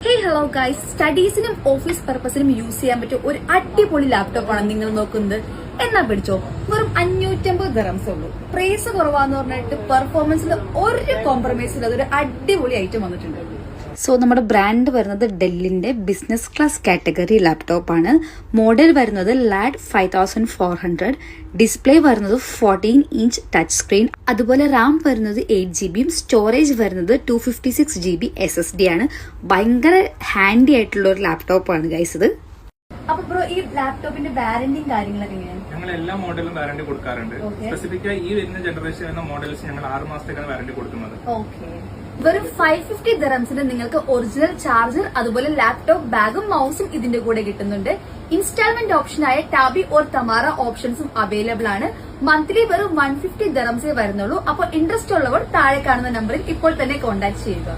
Hey hello guys, സ്റ്റഡീസിനും office പർപ്പസിനും use ചെയ്യാൻ പറ്റിയ ഒരു അടിപൊളി ലാപ്ടോപ്പാണ് നിങ്ങൾ നോക്കുന്നത്. എന്നാ പിടിച്ചോ, വെറും 550 ദിറംസേ ഉള്ളൂ. പ്രൈസ് കുറവാന്ന് പറഞ്ഞിട്ട് പെർഫോമൻസിൽ ഒരു കോംപ്രമൈസ് ഇല്ലാതെ ഒരു അടിപൊളി ഐറ്റം വന്നിട്ടുണ്ട്. സോ നമ്മുടെ ബ്രാൻഡ് വരുന്നത് ഡെല്ലിന്റെ ബിസിനസ് ക്ലാസ് കാറ്റഗറി ലാപ്ടോപ്പ് ആണ്. മോഡൽ വരുന്നത് ലാഡ് 5400, ഡിസ്പ്ലേ വരുന്നത് 14 ഇഞ്ച് ടച്ച് സ്ക്രീൻ, അതുപോലെ റാം വരുന്നത് 8GB, സ്റ്റോറേജ് വരുന്നത് 256GB SSD ആണ്. ഭയങ്കര ഹാൻഡി ആയിട്ടുള്ള ഒരു ലാപ്ടോപ്പ് ആണ് ഗൈസ് ഇത്. അപ്പൊ ബ്രോ, ഈ ലാപ്ടോപ്പിന്റെ വാറന്റിയും കാര്യങ്ങളൊക്കെ എങ്ങനെയാണ്? ഞങ്ങൾ എല്ലാ മോഡലും വാറന്റി കൊടുക്കാറുണ്ട്. സ്പെസിഫിക്കായി ഈ വരുന്ന ജനറേഷൻ എന്ന മോഡൽസ് ഞങ്ങൾ 6 മാസത്തേക്കാണ് വാറന്റി കൊടുക്കുന്നത്. വെറും 550 ദിറംസിന് നിങ്ങൾക്ക് ഒറിജിനൽ ചാർജർ, അതുപോലെ ലാപ്ടോപ്പ് ബാഗും മൗസും ഇതിന്റെ കൂടെ കിട്ടുന്നുണ്ട്. ഇൻസ്റ്റാൾമെന്റ് ഓപ്ഷനായ ടാബി ഓർ തമാറ ഓപ്ഷൻസും അവൈലബിൾ ആണ്. മന്ത്ലി വെറും 150 ദിറംസേ വരുന്നുള്ളൂ. അപ്പോൾ ഇൻട്രസ്റ്റ് ഉള്ളവർ താഴെ കാണുന്ന നമ്പറിൽ ഇപ്പോൾ തന്നെ കോൺടാക്ട് ചെയ്യുക.